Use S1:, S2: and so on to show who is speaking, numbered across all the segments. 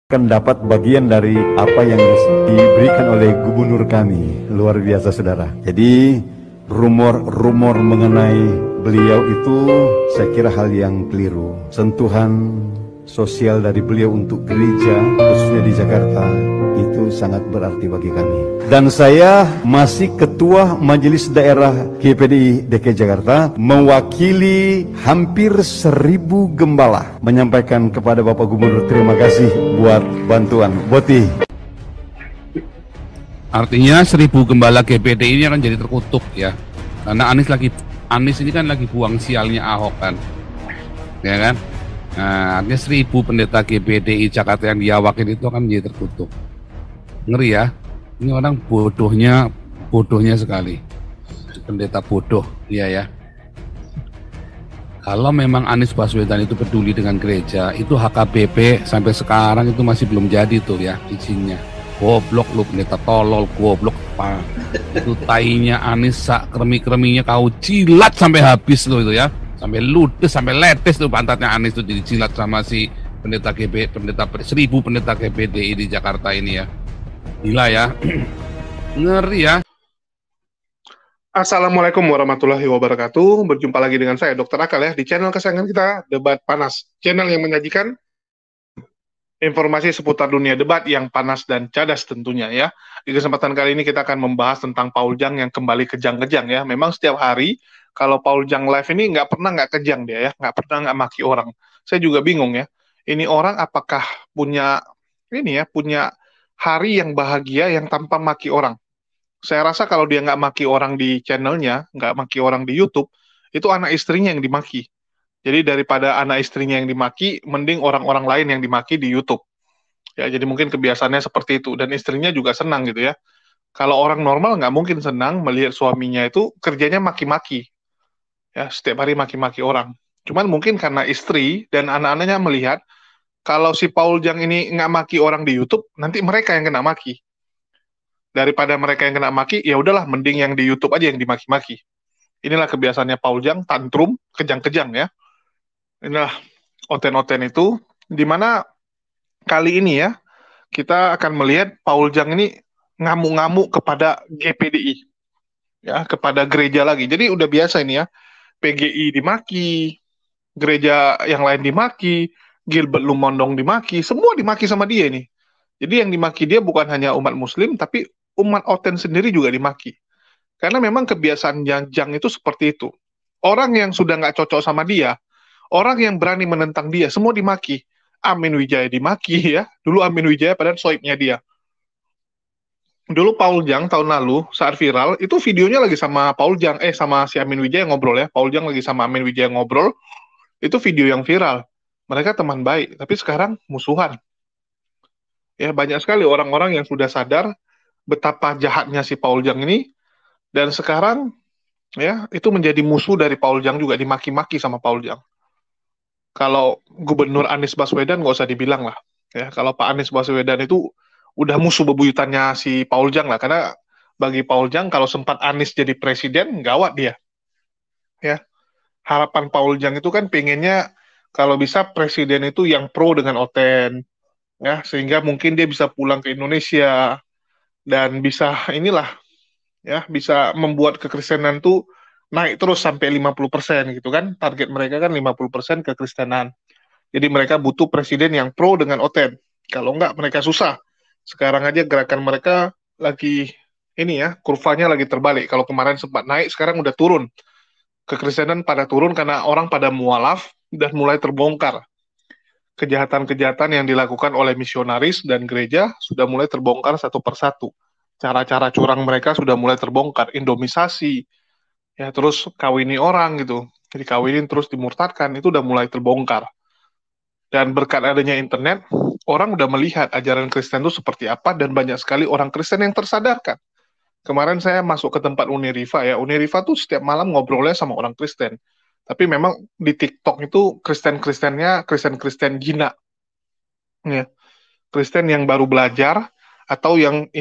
S1: akan dapat bagian dari apa yang diberikan oleh gubernur kami. Luar biasa, saudara. Jadi rumor-rumor mengenai beliau itu saya kira hal yang keliru. Sentuhan sosial dari beliau untuk gereja, khususnya di Jakarta, itu sangat berarti bagi kami. Dan saya masih Ketua Majelis Daerah GPDI DKI Jakarta, mewakili hampir 1.000 gembala, menyampaikan kepada Bapak Gubernur terima kasih buat bantuan. Boti.
S2: Artinya 1.000 gembala GPDI ini akan jadi terkutuk ya, karena Anies ini kan lagi buang sialnya Ahok kan, ya kan? Nah, artinya 1.000 pendeta GPDI Jakarta yang diawakin itu akan menjadi terkutuk. Ngeri ya, ini orang bodohnya sekali, pendeta bodoh, iya ya. Kalau memang Anies Baswedan itu peduli dengan gereja, itu HKBP sampai sekarang itu masih belum jadi tuh ya izinnya. Goblok lu pendeta tolol, goblok apa? Itu tainya Anies sak kremi-kreminya kau jilat sampai habis lo itu ya. Sampai ludes, sampai letes tuh pantatnya Anies tuh dijilat sama si pendeta 1.000 pendeta GPDI di Jakarta ini ya. Gila ya. Ngeri ya.
S3: Assalamualaikum warahmatullahi wabarakatuh. Berjumpa lagi dengan saya Dr. Akal ya di channel kesayangan kita, Debat Panas. Channel yang menyajikan informasi seputar dunia debat yang panas dan cadas tentunya ya. Di kesempatan kali ini kita akan membahas tentang Paul Jang yang kembali kejang-kejang ya. Memang setiap hari kalau Paul Jang live ini nggak pernah nggak kejang dia ya, nggak pernah nggak maki orang. Saya juga bingung ya. Ini orang apakah punya hari yang bahagia yang tanpa maki orang? Saya rasa kalau dia nggak maki orang di channelnya, nggak maki orang di YouTube, itu anak istrinya yang dimaki. Jadi daripada anak istrinya yang dimaki, mending orang-orang lain yang dimaki di YouTube. Ya, jadi mungkin kebiasaannya seperti itu. Dan istrinya juga senang gitu ya. Kalau orang normal nggak mungkin senang melihat suaminya itu kerjanya maki-maki. Ya, setiap hari maki-maki orang. Cuman mungkin karena istri dan anak-anaknya melihat, kalau si Paul Jang ini nggak maki orang di YouTube, nanti mereka yang kena maki. Daripada mereka yang kena maki, ya udahlah, mending yang di YouTube aja yang dimaki-maki. Inilah kebiasaannya Paul Jang, tantrum, kejang-kejang ya. Inilah oten-oten itu, dimana kali ini ya, kita akan melihat Paul Jang ini ngamuk-ngamuk kepada GPDI, ya, kepada gereja lagi. Jadi udah biasa ini ya, PGI dimaki, gereja yang lain dimaki, Gilbert Lumondong dimaki, semua dimaki sama dia ini. Jadi yang dimaki dia bukan hanya umat muslim, tapi umat oten sendiri juga dimaki. Karena memang kebiasaan Jang itu seperti itu. Orang yang sudah nggak cocok sama dia, orang yang berani menentang dia, semua dimaki. Amin Wijaya dimaki ya. Dulu Amin Wijaya padahal soibnya dia. Dulu Paul Jang tahun lalu saat viral, itu videonya lagi sama Paul Jang, sama si Amin Wijaya ngobrol ya. Paul Jang lagi sama Amin Wijaya ngobrol, itu video yang viral. Mereka teman baik, tapi sekarang musuhan. Ya, banyak sekali orang-orang yang sudah sadar betapa jahatnya si Paul Jang ini, dan sekarang ya itu menjadi musuh dari Paul Jang juga, dimaki-maki sama Paul Jang. Kalau Gubernur Anies Baswedan nggak usah dibilang lah ya, kalau Pak Anies Baswedan itu udah musuh bebuyutannya si Paul Jang lah, karena bagi Paul Jang kalau sempat Anies jadi presiden gawat dia ya. Harapan Paul Jang itu kan pengennya kalau bisa presiden itu yang pro dengan Oten ya, sehingga mungkin dia bisa pulang ke Indonesia dan bisa ya, bisa membuat kekristenan tuh naik terus sampai 50% gitu kan. Target mereka kan 50% kekristenan. Jadi mereka butuh presiden yang pro dengan Oten. Kalau enggak mereka susah. Sekarang aja gerakan mereka lagi kurvanya lagi terbalik. Kalau kemarin sempat naik, sekarang udah turun. Kekristenan pada turun karena orang pada mualaf dan mulai terbongkar. Kejahatan-kejahatan yang dilakukan oleh misionaris dan gereja sudah mulai terbongkar satu persatu. Cara-cara curang mereka sudah mulai terbongkar, indomisasi, ya, terus kawini orang gitu, dikawinin terus dimurtadkan, itu udah mulai terbongkar. Dan berkat adanya internet, orang udah melihat ajaran Kristen itu seperti apa, dan banyak sekali orang Kristen yang tersadarkan. Kemarin saya masuk ke tempat Uniriva ya, Uniriva tuh setiap malam ngobrolnya sama orang Kristen. Tapi memang di TikTok itu Kristen-Kristennya Kristen-Kristen Gina, ya, Kristen yang baru belajar, atau yang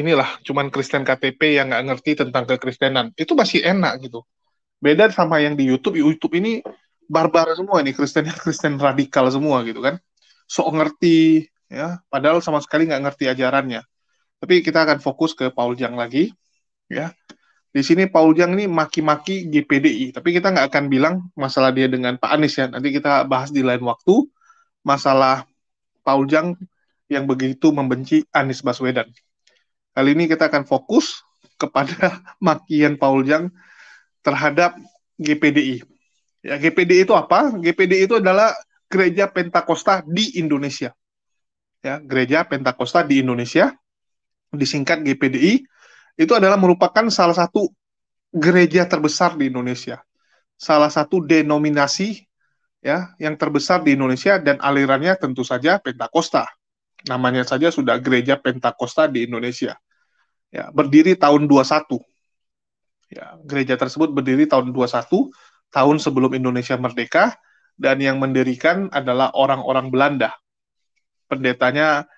S3: cuman Kristen KTP yang nggak ngerti tentang kekristenan, itu masih enak gitu. Beda sama yang di YouTube. YouTube ini barbar semua nih, Kristen radikal semua gitu kan. Sok ngerti, ya, padahal sama sekali nggak ngerti ajarannya. Tapi kita akan fokus ke Paul Jang lagi, ya. Di sini Paul Jang ini maki-maki GPDI, tapi kita nggak akan bilang masalah dia dengan Pak Anies ya. Nanti kita bahas di lain waktu masalah Paul Jang yang begitu membenci Anies Baswedan. Kali ini kita akan fokus kepada makian Paul Jang terhadap GPDI. Ya, GPDI itu apa? GPDI itu adalah Gereja Pentakosta di Indonesia. Ya, Gereja Pentakosta di Indonesia, disingkat GPDI, itu adalah merupakan salah satu gereja terbesar di Indonesia. Salah satu denominasi ya yang terbesar di Indonesia dan alirannya tentu saja Pentakosta. Namanya saja sudah Gereja Pentakosta di Indonesia. Ya, berdiri tahun 21. Ya, gereja tersebut berdiri tahun 21, tahun sebelum Indonesia merdeka, dan yang mendirikan adalah orang-orang Belanda. Pendetanya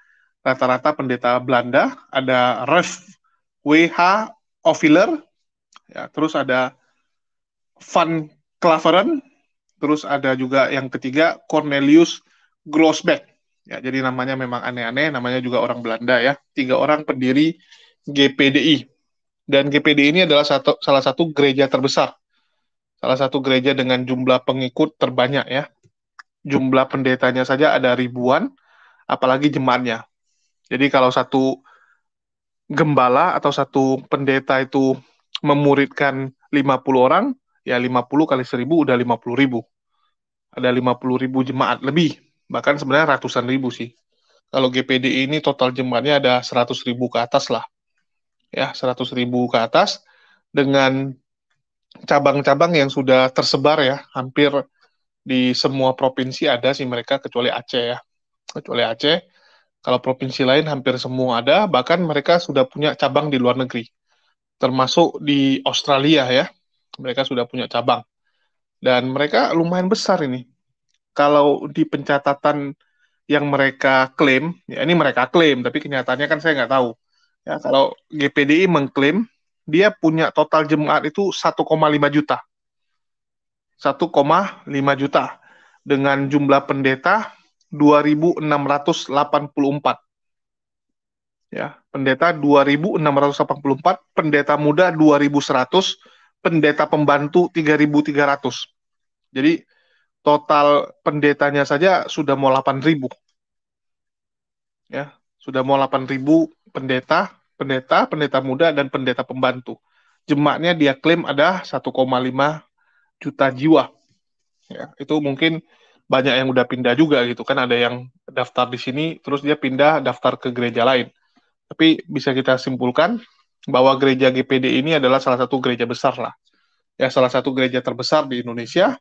S3: rata-rata pendeta Belanda, ada Rev W.H. Oviler, ya, terus ada Van Klaveren, terus ada juga yang ketiga Cornelius Groesbeck. Ya, jadi namanya memang aneh-aneh, namanya juga orang Belanda ya. 3 orang pendiri GPDI. Dan GPDI ini adalah salah satu gereja terbesar. Salah satu gereja dengan jumlah pengikut terbanyak ya. Jumlah pendetanya saja ada ribuan, apalagi jemaatnya. Jadi kalau satu gembala atau satu pendeta itu memuridkan 50 orang, ya 50 kali 1000 udah 50.000. Ada 50.000 jemaat lebih, bahkan sebenarnya ratusan ribu sih. Kalau GPDI ini total jemaatnya ada 100.000 ke atas lah. Ya, 100.000 ke atas dengan cabang-cabang yang sudah tersebar ya, hampir di semua provinsi ada sih mereka kecuali Aceh ya. Kecuali Aceh. Kalau provinsi lain hampir semua ada, bahkan mereka sudah punya cabang di luar negeri. Termasuk di Australia ya. Mereka sudah punya cabang. Dan mereka lumayan besar ini. Kalau di pencatatan yang mereka klaim, ya ini mereka klaim, tapi kenyataannya kan saya nggak tahu. Ya, kalau GPDI mengklaim, dia punya total jemaat itu 1,5 juta. 1,5 juta. Dengan jumlah pendeta 2.684. Ya, pendeta 2.684, pendeta muda 2.100, pendeta pembantu 3.300. Jadi total pendetanya saja sudah mau 8.000. Ya, sudah mau 8.000 pendeta muda dan pendeta pembantu. Jemaatnya dia klaim ada 1,5 juta jiwa. Ya, itu mungkin banyak yang udah pindah juga gitu kan, ada yang daftar di sini terus dia pindah daftar ke gereja lain. Tapi bisa kita simpulkan bahwa gereja GPD ini adalah salah satu gereja besar lah. Ya, salah satu gereja terbesar di Indonesia.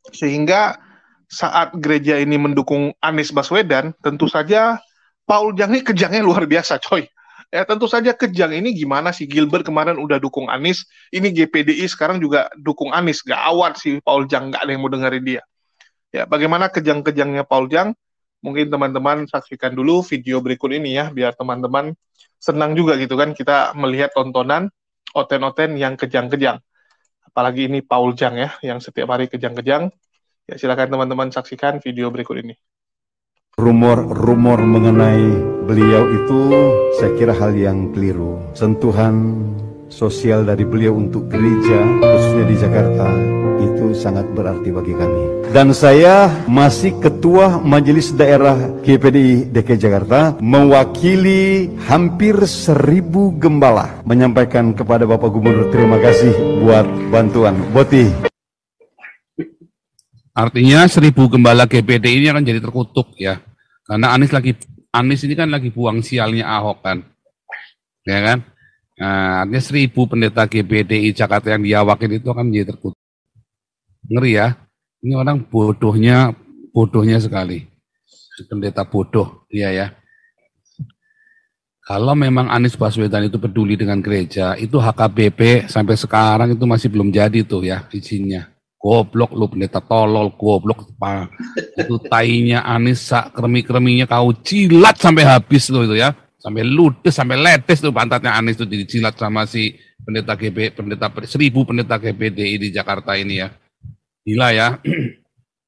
S3: Sehingga saat gereja ini mendukung Anies Baswedan, tentu saja Paul Jang ini kejangnya luar biasa, coy. Ya, tentu saja kejang ini gimana sih, Gilbert kemarin udah dukung Anies, ini GPDI sekarang juga dukung Anies. Gawat sih Paul Jang, nggak ada yang mau dengerin dia. Ya, bagaimana kejang-kejangnya Paul Jang? Mungkin teman-teman saksikan dulu video berikut ini ya, biar teman-teman senang juga gitu kan, kita melihat tontonan oten-oten yang kejang-kejang. Apalagi ini Paul Jang ya, yang setiap hari kejang-kejang. Ya, silakan teman-teman saksikan video berikut ini.
S1: Rumor-rumor mengenai beliau itu saya kira hal yang keliru. Sentuhan sosial dari beliau untuk gereja, khususnya di Jakarta, itu sangat berarti bagi kami. Dan saya masih Ketua Majelis Daerah GPDI DKI Jakarta, mewakili hampir 1.000 gembala, menyampaikan kepada Bapak Gubernur terima kasih buat bantuan. Boti.
S2: Artinya 1.000 gembala GPD ini akan jadi terkutuk ya. Karena Anies ini kan lagi buang sialnya Ahok kan. Ya kan? Nah, artinya 1.000 pendeta GPDI Jakarta yang diawakin itu akan menjadi terkutuk. Ngeri ya. Ini orang bodohnya sekali. Pendeta bodoh, iya ya. Kalau memang Anies Baswedan itu peduli dengan gereja, itu HKBP sampai sekarang itu masih belum jadi tuh ya izinnya. Goblok lu pendeta tolol, goblok. Itu tainya Anies, kremi-kreminya kau jilat sampai habis tuh itu ya. Sampai ludes, sampai letes tuh pantatnya Anies tuh dijilat sama si pendeta 1.000 pendeta GPDI di Jakarta ini ya. Gila ya.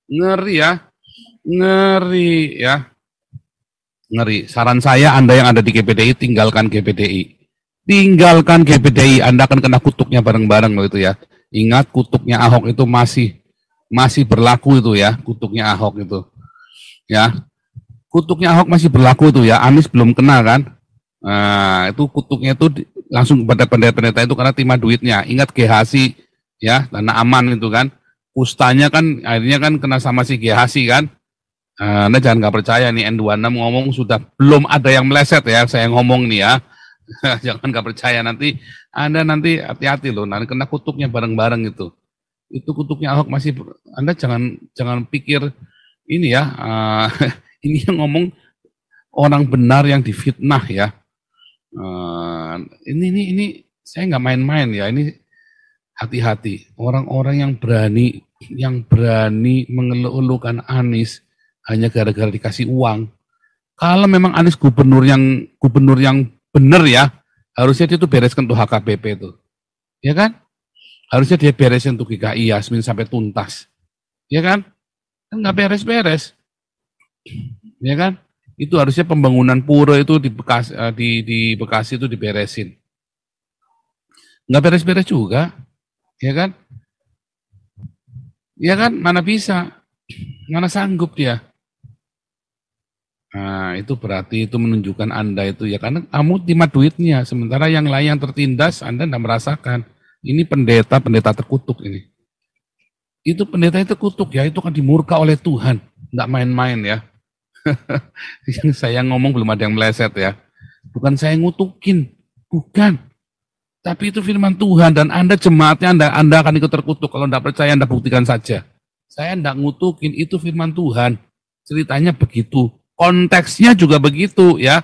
S2: Ngeri ya. Ngeri ya. Ngeri. Saran saya, Anda yang ada di GPDI, tinggalkan GPDI. Tinggalkan GPDI, Anda akan kena kutuknya bareng-bareng loh itu ya. Ingat, kutuknya Ahok itu masih berlaku itu ya, kutuknya Ahok itu. Ya. Kutuknya Ahok masih berlaku itu ya. Anies belum kena kan? Nah, itu kutuknya itu langsung kepada pendeta-pendeta itu karena terima duitnya. Ingat GHC ya, Dana Aman itu kan. Ustanya kan akhirnya kan kena sama si GHC kan. Anda jangan nggak percaya nih, N26 ngomong sudah belum ada yang meleset ya, saya ngomong nih ya. Jangan nggak percaya, nanti Anda nanti hati-hati loh, nanti kena kutuknya bareng-bareng itu. Itu kutuknya Ahok masih, Anda jangan pikir ini ya, ini yang ngomong orang benar yang difitnah ya. Ini saya nggak main-main ya, ini hati-hati. Orang-orang yang berani mengeluh-elukan Anies hanya gara-gara dikasih uang. Kalau memang Anies gubernur yang benar ya, harusnya dia tuh bereskan tuh HKBP itu. Ya kan? Harusnya dia beresin tuh GKI Yasmin sampai tuntas. Ya kan? Kan nggak beres-beres. Ya kan? Itu harusnya pembangunan pura itu di Bekasi itu diberesin. Nggak beres-beres juga. Ya kan? Ya kan? Mana bisa? Mana sanggup dia? Nah, itu berarti itu menunjukkan Anda itu ya, karena kamu terima duitnya, sementara yang lain yang tertindas Anda tidak merasakan. Ini pendeta terkutuk ini. Itu pendeta itu terkutuk ya, itu kan dimurka oleh Tuhan, tidak main-main ya. Yang saya ngomong belum ada yang meleset ya. Bukan saya ngutukin, bukan. Tapi itu firman Tuhan dan Anda jemaatnya Anda akan ikut terkutuk. Kalau tidak percaya Anda buktikan saja. Saya tidak ngutukin, itu firman Tuhan. Ceritanya begitu. Konteksnya juga begitu ya.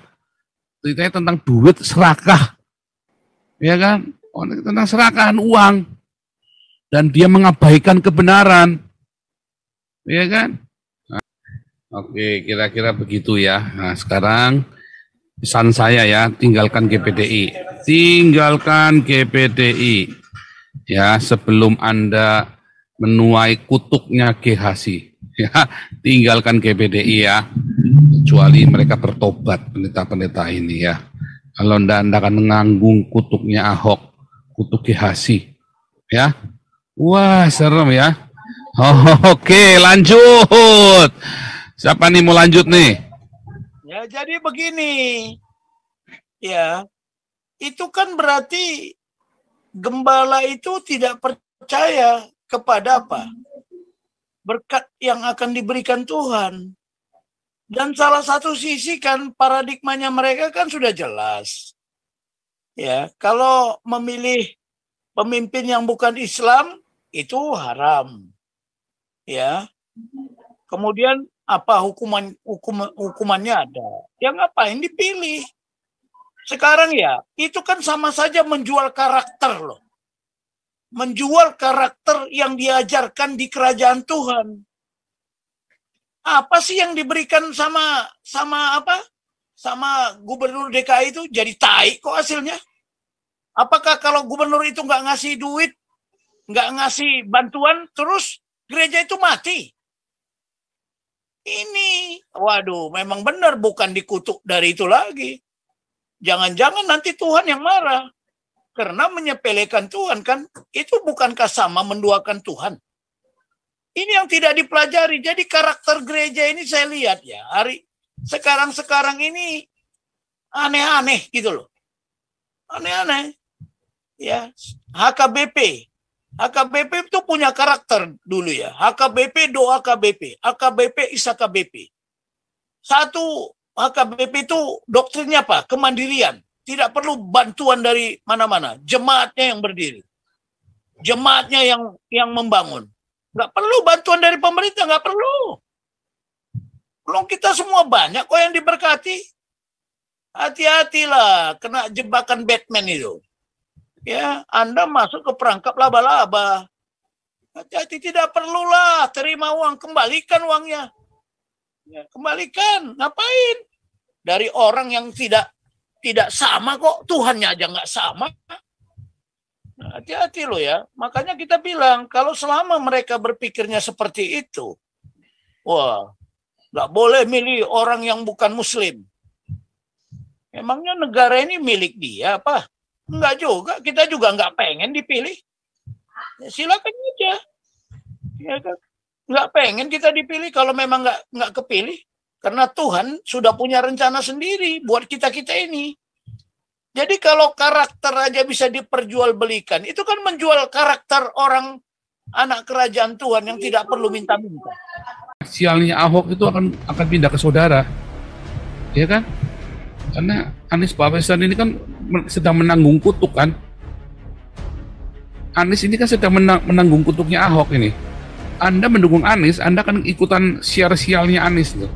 S2: Ceritanya tentang duit serakah. Ya kan? Tentang serakahan uang. Dan dia mengabaikan kebenaran. Ya kan? Nah, oke, kira-kira begitu ya. Nah, sekarang pesan saya ya, tinggalkan GPDI. Tinggalkan GPDI. Ya, sebelum Anda menuai kutuknya GHC. Ya, tinggalkan GPDI ya. Kecuali mereka bertobat, pendeta-pendeta ini ya. Kalau Anda akan menganggung kutuknya Ahok, kutuk GHC. Ya. Wah, serem ya. Oke, lanjut. Siapa nih mau lanjut nih?
S4: Ya, jadi begini. Ya, itu kan berarti gembala itu tidak percaya kepada apa? Berkat yang akan diberikan Tuhan. Dan salah satu sisi kan paradigmanya mereka kan sudah jelas. Ya, kalau memilih pemimpin yang bukan Islam itu haram. Ya. Kemudian apa hukumannya ada? Ya ngapain dipilih? Sekarang ya, itu kan sama saja menjual karakter loh. Menjual karakter yang diajarkan di kerajaan Tuhan. Apa sih yang diberikan sama apa? Sama gubernur DKI itu jadi tai kok hasilnya? Apakah kalau gubernur itu nggak ngasih duit, nggak ngasih bantuan, terus gereja itu mati? Ini, waduh, memang benar bukan dikutuk dari itu lagi. Jangan-jangan nanti Tuhan yang marah. Karena menyepelekan Tuhan kan, itu bukankah sama menduakan Tuhan? Ini yang tidak dipelajari. Jadi karakter gereja ini saya lihat ya, sekarang ini aneh-aneh gitu loh. Aneh-aneh. Ya, HKBP itu punya karakter dulu ya. HKBP doa KBP, AKBP is AKBP. Satu, HKBP itu doktrinnya apa? Kemandirian. Tidak perlu bantuan dari mana-mana. Jemaatnya yang berdiri. Jemaatnya yang membangun. Nggak perlu bantuan dari pemerintah, nggak perlu. Belum kita semua banyak kok yang diberkati. Hati-hatilah kena jebakan Batman itu. Ya, Anda masuk ke perangkap laba-laba. Hati-hati, tidak perlulah terima uang, kembalikan uangnya. Ya, kembalikan, ngapain? Dari orang yang tidak sama kok, Tuhannya aja nggak sama. Hati-hati loh ya. Makanya kita bilang, kalau selama mereka berpikirnya seperti itu, wah, nggak boleh milih orang yang bukan Muslim. Emangnya negara ini milik dia apa? Enggak juga. Kita juga enggak pengen dipilih. Ya, silakan aja. Ya kan? Enggak pengen kita dipilih kalau memang enggak kepilih. Karena Tuhan sudah punya rencana sendiri buat kita-kita ini. Jadi kalau karakter aja bisa diperjualbelikan, itu kan menjual karakter orang anak kerajaan Tuhan yang tidak perlu minta-minta.
S2: Sialnya Ahok itu akan pindah ke saudara, ya kan? Karena Anies Baswedan ini kan sedang menanggung kutuk kan. Anies ini kan sedang menanggung kutuknya Ahok ini. Anda mendukung Anies, Anda kan ikutan sialnya Anies tuh.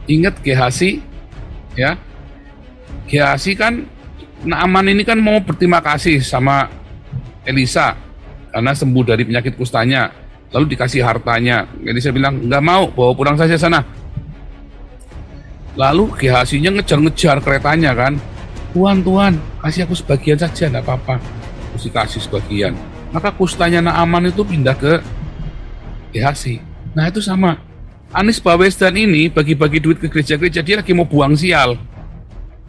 S2: Ingat GHC, ya? GHC kan, Naaman ini kan mau berterima kasih sama Elisa karena sembuh dari penyakit kustanya, lalu dikasih hartanya. Elisa bilang, nggak mau, bawa pulang saja sana. Lalu GHC-nya ngejar-ngejar keretanya kan. Tuhan, kasih aku sebagian saja, enggak apa-apa. Terus dikasih sebagian. Maka kustanya Naaman itu pindah ke GHC. Nah itu sama. Anies Baswedan ini bagi-bagi duit ke gereja-gereja, dia lagi mau buang sial.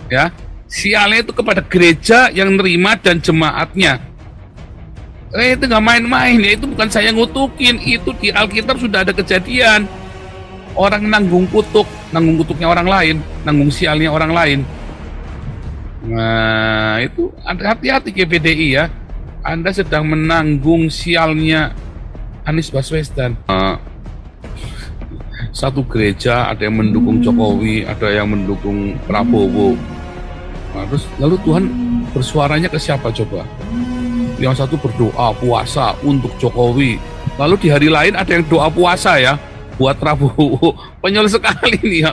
S2: Ya, sialnya itu kepada gereja yang nerima dan jemaatnya. Itu nggak main-main ya, itu bukan saya ngutukin, itu di Alkitab sudah ada kejadian. Orang nanggung kutuknya orang lain, nanggung sialnya orang lain. Nah, itu hati-hati GPDI ya. Anda sedang menanggung sialnya Anies Baswedan. Satu gereja ada yang mendukung Jokowi, ada yang mendukung Prabowo. Nah, terus lalu Tuhan bersuaranya ke siapa coba? Yang satu berdoa puasa untuk Jokowi. Lalu di hari lain ada yang doa puasa ya buat Prabowo. Penyel sekali nih ya.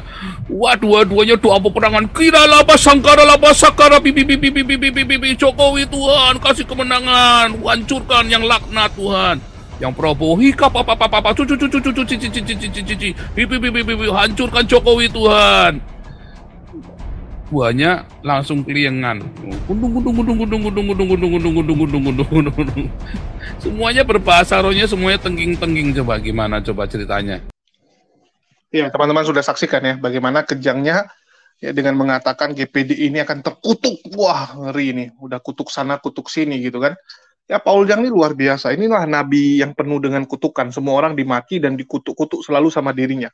S2: Wah, dua-duanya doa peperangan. Kira lapa sangkara bibi Jokowi Tuhan kasih kemenangan, hancurkan yang laknat Tuhan. Yang Prabowo hika papa hancurkan Jokowi Tuhan. Buahnya langsung keliengan. Semuanya berbahasa rohnya, semuanya tengging-tengging. Coba gimana coba ceritanya?
S3: Ya, teman-teman sudah saksikan ya bagaimana kejangnya ya dengan mengatakan GPD ini akan terkutuk. Wah, ngeri ini. Udah kutuk sana, kutuk sini gitu kan. Ya, Paul Jang ini luar biasa. Inilah nabi yang penuh dengan kutukan. Semua orang dimaki dan dikutuk-kutuk selalu sama dirinya.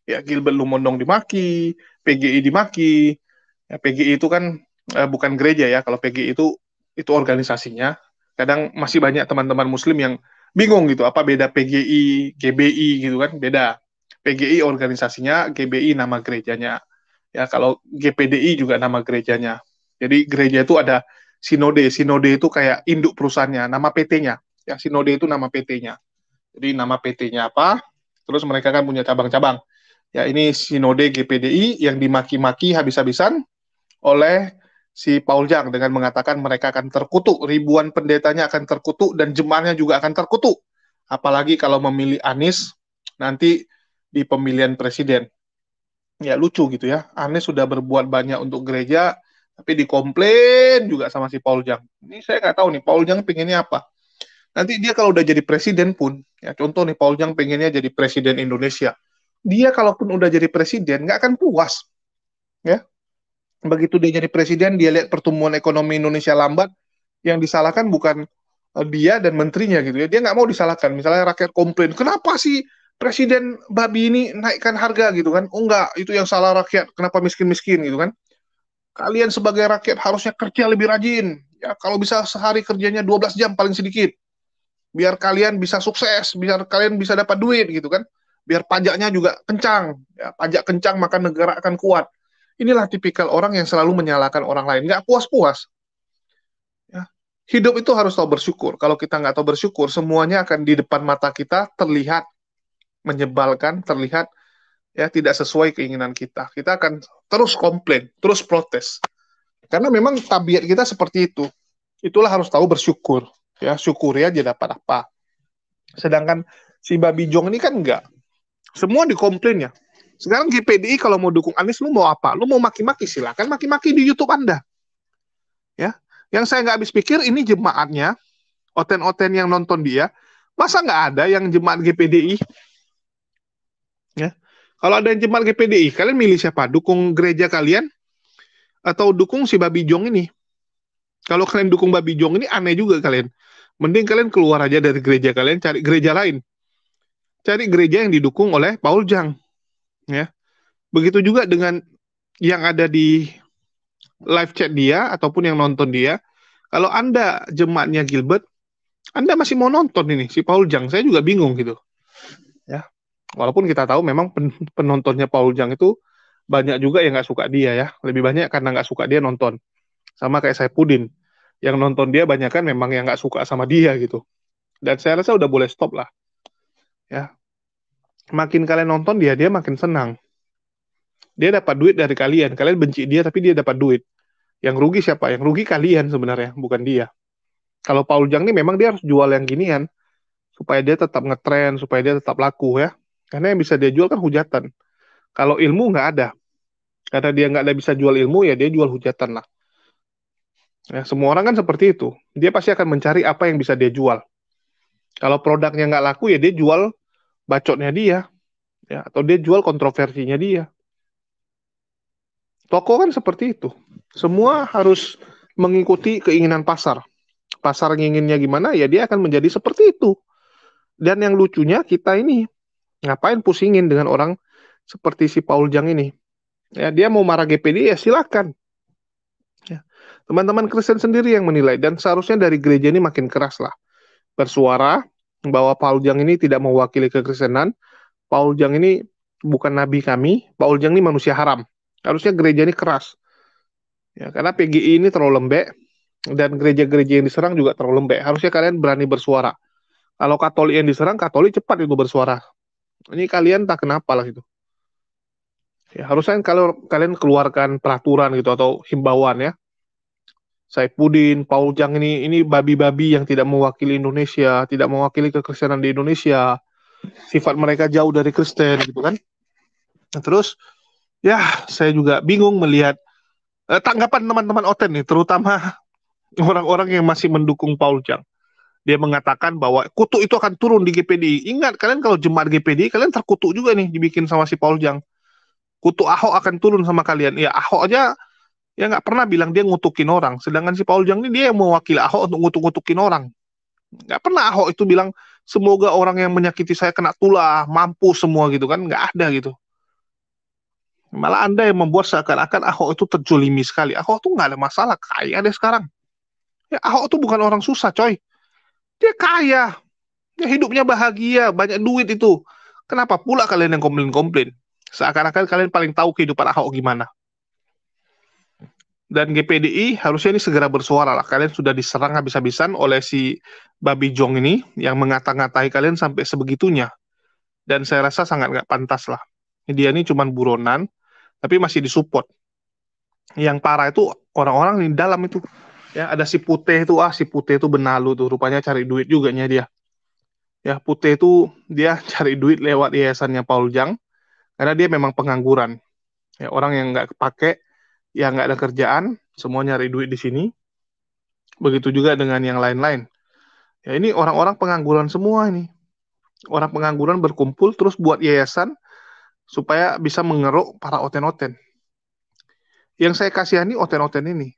S3: Ya, Gilbert Lumondong dimaki, PGI dimaki. Ya, PGI itu kan bukan gereja ya. Kalau PGI itu organisasinya. Kadang masih banyak teman-teman muslim yang bingung gitu. Apa beda PGI, GBI gitu kan. Beda. PGI organisasinya, GBI nama gerejanya. Ya, kalau GPDI juga nama gerejanya. Jadi gereja itu ada sinode. Sinode itu kayak induk perusahaannya, nama PT-nya. Ya, sinode itu nama PT-nya. Jadi nama PT-nya apa? Terus mereka kan punya cabang-cabang. Ya, ini sinode GPDI yang dimaki-maki habis-habisan oleh si Paul Jang dengan mengatakan mereka akan terkutuk, ribuan pendetanya akan terkutuk dan jemaahnya juga akan terkutuk. Apalagi kalau memilih Anies nanti di pemilihan presiden. Ya lucu gitu ya. Anies sudah berbuat banyak untuk gereja, tapi dikomplain juga sama si Paul Jang. Ini saya nggak tahu nih, Paul Jang pengennya apa. Nanti dia kalau udah jadi presiden pun, ya contoh nih Paul Jang pengennya jadi presiden Indonesia. Dia kalaupun udah jadi presiden, nggak akan puas. Ya, begitu dia jadi presiden, dia lihat pertumbuhan ekonomi Indonesia lambat, yang disalahkan bukan dia dan menterinya gitu ya. Dia nggak mau disalahkan. Misalnya rakyat komplain, kenapa sih presiden babi ini naikkan harga gitu kan? Oh enggak, itu yang salah rakyat. Kenapa miskin-miskin gitu kan? Kalian sebagai rakyat harusnya kerja lebih rajin. Ya, kalau bisa sehari kerjanya 12 jam paling sedikit. Biar kalian bisa sukses, biar kalian bisa dapat duit gitu kan. Biar pajaknya juga kencang. Ya, pajak kencang maka negara akan kuat. Inilah tipikal orang yang selalu menyalahkan orang lain. Nggak puas-puas. Ya. Hidup itu harus tahu bersyukur. Kalau kita nggak tahu bersyukur, semuanya akan di depan mata kita terlihat menyebalkan, terlihat ya tidak sesuai keinginan kita. Kita akan terus komplain, terus protes. Karena memang tabiat kita seperti itu. Itulah harus tahu bersyukur. Ya, syukuri aja dapat apa. Sedangkan si Babi Jong ini kan enggak. Semua dikomplain ya. Sekarang GPDI kalau mau dukung Anies, lu mau apa? Lu mau maki-maki, silakan maki-maki di YouTube Anda. Ya, yang saya nggak habis pikir ini jemaatnya, oten-oten yang nonton dia, masa nggak ada yang jemaat GPDI? Ya, kalau ada yang jemaat GPDI, kalian milih siapa? Dukung gereja kalian? atau dukung si Babi Jong ini. Kalau kalian dukung Babi Jong ini aneh juga kalian. Mending kalian keluar aja dari gereja kalian, cari gereja lain. Cari gereja yang didukung oleh Paul Jang. Ya. Begitu juga dengan yang ada di live chat dia ataupun yang nonton dia. Kalau Anda jemaatnya Gilbert, Anda masih mau nonton ini si Paul Jang. Saya juga bingung gitu. Ya. Walaupun kita tahu memang penontonnya Paul Jang itu banyak juga yang nggak suka dia ya. Lebih banyak karena nggak suka dia nonton. Sama kayak Saipudin. Yang nonton dia banyak kan memang yang nggak suka sama dia gitu. Dan saya rasa udah boleh stop lah. Ya. Makin kalian nonton dia makin senang. Dia dapat duit dari kalian. Kalian benci dia tapi dia dapat duit. Yang rugi siapa? Yang rugi kalian sebenarnya, bukan dia. Kalau Paul Jang ini memang dia harus jual yang ginian supaya dia tetap ngetren, supaya dia tetap laku ya. Karena yang bisa dia jual kan hujatan. Kalau ilmu nggak ada. Karena dia nggak ada bisa jual ilmu, ya dia jual hujatan lah. Ya, semua orang kan seperti itu. Dia pasti akan mencari apa yang bisa dia jual. Kalau produknya nggak laku, ya dia jual bacotnya dia. Ya, atau dia jual kontroversinya dia. Toko kan seperti itu. Semua harus mengikuti keinginan pasar. Pasar nginginnya gimana, ya dia akan menjadi seperti itu. Dan yang lucunya kita ini, ngapain pusingin dengan orang seperti si Paul Jang ini. Ya, dia mau marah GPD, ya silakan. Ya. Teman-teman Kristen sendiri yang menilai. Dan seharusnya dari gereja ini makin keras lah. Bersuara bahwa Paul Jang ini tidak mewakili kekristenan. Paul Jang ini bukan nabi kami. Paul Jang ini manusia haram. Harusnya gereja ini keras. Ya, karena PGI ini terlalu lembek. Dan gereja-gereja yang diserang juga terlalu lembek. Harusnya kalian berani bersuara. Kalau Katolik yang diserang, Katolik cepat itu bersuara. Ini kalian tak kenapa lah gitu. Ya, harusnya kalau kalian keluarkan peraturan gitu atau himbauan ya. Saipudin, Paul Jang ini babi-babi yang tidak mewakili Indonesia, tidak mewakili kekristenan di Indonesia. Sifat mereka jauh dari Kristen gitu kan. Nah, terus ya saya juga bingung melihat tanggapan teman-teman Oten nih, terutama orang-orang yang masih mendukung Paul Jang. Dia mengatakan bahwa kutuk itu akan turun di GPDI. Ingat, kalian kalau jemaat GPDI, kalian terkutuk juga nih dibikin sama si Paul Jang. Kutuk Ahok akan turun sama kalian. Ya, Ahok aja ya nggak pernah bilang dia ngutukin orang. Sedangkan si Paul Jang ini dia yang mewakili Ahok untuk ngutuk-ngutukin orang. Nggak pernah Ahok itu bilang, semoga orang yang menyakiti saya kena tulah, mampus semua gitu kan. Nggak ada gitu. Malah Anda yang membuat seakan-akan Ahok itu terjolimi sekali. Ahok tuh nggak ada masalah, kaya deh sekarang. Ya, Ahok tuh bukan orang susah, coy. Dia kaya. Ya, hidupnya bahagia, banyak duit itu. Kenapa pula kalian yang komplain-komplain? Seakan-akan kalian paling tahu kehidupan Ahok gimana. Dan GPDI harusnya ini segera bersuara lah. Kalian sudah diserang habis-habisan oleh si Babi Jong ini yang mengata-ngatai kalian sampai sebegitunya. Dan saya rasa sangat nggak pantas lah. Dia ini cuma buronan, tapi masih disupport. Yang parah itu orang-orang di dalam itu. Ya, ada si Putih itu, si Putih itu benalu tuh. Rupanya cari duit juga nya dia. Ya, Putih itu dia cari duit lewat yayasannya Paul Jang. Karena dia memang pengangguran. Ya, orang yang nggak kepake, yang nggak ada kerjaan, semua nyari duit di sini. Begitu juga dengan yang lain-lain. Ya, ini orang-orang pengangguran semua ini. Orang pengangguran berkumpul terus buat yayasan supaya bisa mengeruk para oten-oten. Yang saya kasihani oten-oten ini.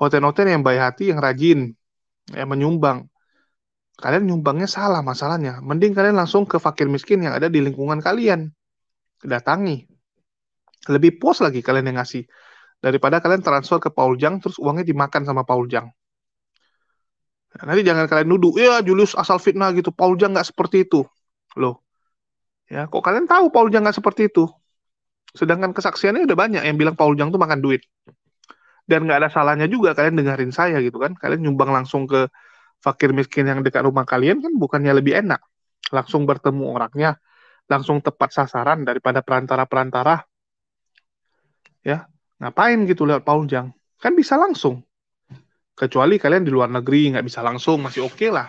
S3: Oten-oten yang baik hati, yang rajin, yang menyumbang. Kalian nyumbangnya salah masalahnya. Mending kalian langsung ke fakir miskin yang ada di lingkungan kalian. Datangi. Lebih puas lagi kalian yang ngasih. Daripada kalian transfer ke Paul Jang, terus uangnya dimakan sama Paul Jang. Nah, nanti jangan kalian nuduh, ya Julius asal fitnah gitu, Paul Jang nggak seperti itu. Loh, ya kok kalian tahu Paul Jang nggak seperti itu? Sedangkan kesaksiannya udah banyak yang bilang Paul Jang tuh makan duit. Dan nggak ada salahnya juga kalian dengerin saya gitu kan. Kalian nyumbang langsung ke fakir miskin yang dekat rumah kalian kan bukannya lebih enak. Langsung bertemu orangnya, langsung tepat sasaran daripada perantara-perantara. Ya, ngapain gitu lewat Paul Jang? Kan bisa langsung. Kecuali kalian di luar negeri nggak bisa langsung, masih oke lah.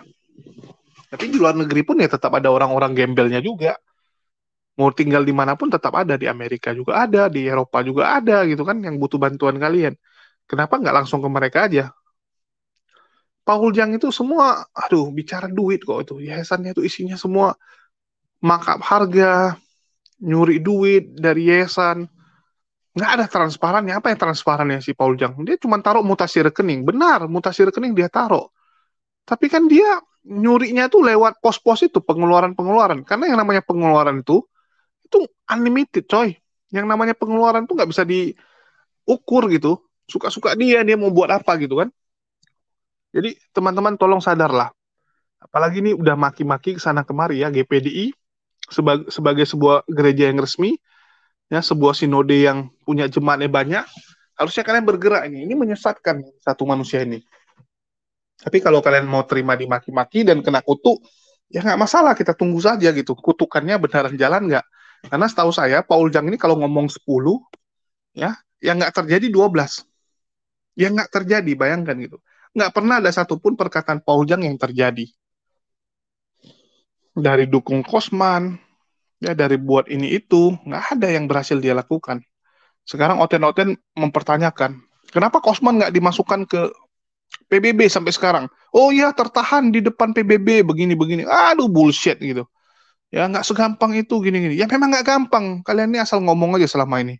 S3: Tapi di luar negeri pun ya tetap ada orang-orang gembelnya juga. Mau tinggal dimanapun tetap ada. Di Amerika juga ada, di Eropa juga ada gitu kan, yang butuh bantuan kalian. Kenapa nggak langsung ke mereka aja? Paul Jang itu semua, aduh, bicara duit kok itu. Yayasannya itu isinya semua markup harga, nyuri duit dari yayasan. Nggak ada transparannya. Apa yang transparannya si Paul Jang? Dia cuma taruh mutasi rekening. Benar, mutasi rekening dia taruh. Tapi kan dia nyurinya tuh lewat pos-pos itu, pengeluaran-pengeluaran. Karena yang namanya pengeluaran itu unlimited, coy. Yang namanya pengeluaran tuh nggak bisa diukur gitu. Suka-suka dia mau buat apa gitu kan. Jadi teman-teman tolong sadarlah. Apalagi ini udah maki-maki ke sana kemari ya, GPDI sebagai sebuah gereja yang resmi, ya sebuah sinode yang punya jemaatnya banyak, harusnya kalian bergerak ini. Ini menyesatkan satu manusia ini. Tapi kalau kalian mau terima dimaki-maki dan kena kutuk, ya nggak masalah, kita tunggu saja gitu. Kutukannya beneran jalan nggak? Karena setahu saya, Paul Jang ini kalau ngomong 10, ya, yang nggak terjadi 12. Yang nggak terjadi, bayangkan gitu. Nggak pernah ada satupun perkataan Paul Jang yang terjadi. Dari dukung Kosman, ya dari buat ini itu, nggak ada yang berhasil dia lakukan. Sekarang Oten-Oten mempertanyakan, kenapa Kosman nggak dimasukkan ke PBB sampai sekarang? Oh ya, tertahan di depan PBB begini-begini. Aduh, bullshit gitu. Ya nggak segampang itu gini-gini. Ya memang nggak gampang. Kalian ini asal ngomong aja selama ini.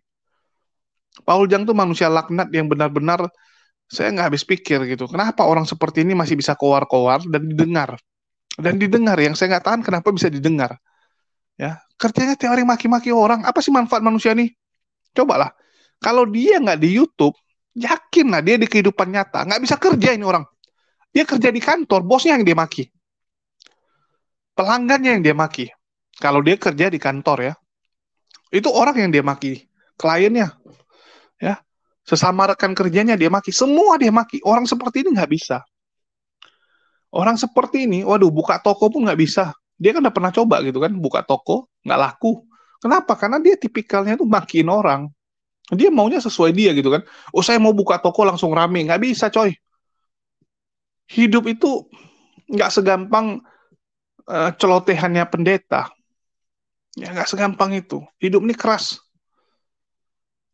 S3: Paul Jang tuh manusia laknat yang benar-benar saya nggak habis pikir gitu. Kenapa orang seperti ini masih bisa kowar-kowar dan didengar? Dan didengar, yang saya nggak tahan kenapa bisa didengar. Ya, kerjanya tiap hari maki-maki orang. Apa sih manfaat manusia nih? Cobalah. Kalau dia nggak di YouTube, yakin lah dia di kehidupan nyata nggak bisa kerja ini orang. Dia kerja di kantor, bosnya yang dia maki, pelanggannya yang dia maki. Kalau dia kerja di kantor ya, itu orang yang dia maki, kliennya, ya, sesama rekan kerjanya dia maki, semua dia maki. Orang seperti ini nggak bisa. Orang seperti ini, waduh, buka toko pun nggak bisa. Dia kan udah pernah coba gitu kan, buka toko nggak laku. Kenapa? Karena dia tipikalnya tuh makiin orang. Dia maunya sesuai dia gitu kan. Oh, saya mau buka toko langsung rame. Nggak bisa, coy. Hidup itu nggak segampang celotehannya pendeta. Ya, nggak segampang itu. Hidup ini keras.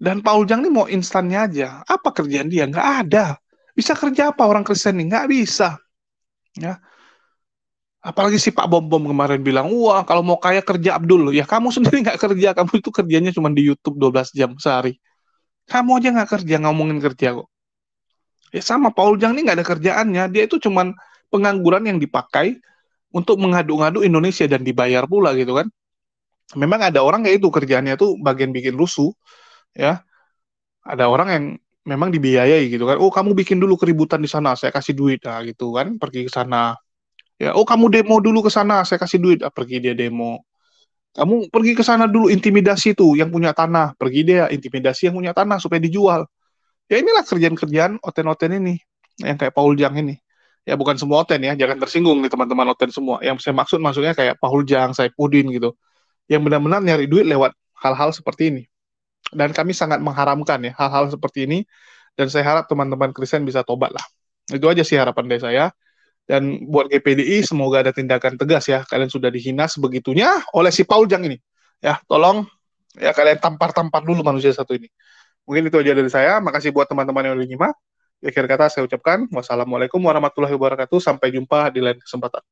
S3: Dan Paul Jang ini mau instannya aja. Apa kerjaan dia? Nggak ada. Bisa kerja apa orang Kristen ini? Nggak bisa. Ya. Apalagi si Pak Bom Bom kemarin bilang, wah kalau mau kaya kerja Abdul. Ya kamu sendiri nggak kerja. Kamu itu kerjanya cuma di YouTube 12 jam sehari. Kamu aja nggak kerja, ngomongin kerja kok. Ya sama, Paul Jang ini nggak ada kerjaannya. Dia itu cuman pengangguran yang dipakai untuk mengadu-ngadu Indonesia dan dibayar pula gitu kan. Memang ada orang kayak itu kerjaannya tuh bagian bikin rusuh, ya. Ada orang yang memang dibiayai gitu kan. Oh, kamu bikin dulu keributan di sana, saya kasih duit, nah gitu kan. Pergi ke sana. Ya, oh kamu demo dulu ke sana, saya kasih duit, pergi dia demo. Kamu pergi ke sana dulu, intimidasi tuh yang punya tanah, pergi dia intimidasi yang punya tanah supaya dijual. Ya inilah kerjaan-kerjaan Oten-Oten ini, yang kayak Paul Jang ini. Ya bukan semua Oten ya, jangan tersinggung nih teman-teman Oten semua. Yang saya maksudnya kayak Paul Jang, Saipudin gitu. Yang benar-benar nyari duit lewat hal-hal seperti ini. Dan kami sangat mengharamkan ya hal-hal seperti ini. Dan saya harap teman-teman Kristen bisa tobat lah. Itu aja sih harapan dari saya. Dan buat GPDI semoga ada tindakan tegas ya. Kalian sudah dihina sebegitunya oleh si Paul Jang ini. Ya, tolong ya kalian tampar-tampar dulu manusia satu ini. Mungkin itu aja dari saya. Makasih buat teman-teman yang udah nyimak. Akhir kata saya ucapkan wassalamualaikum warahmatullahi wabarakatuh. Sampai jumpa di lain kesempatan.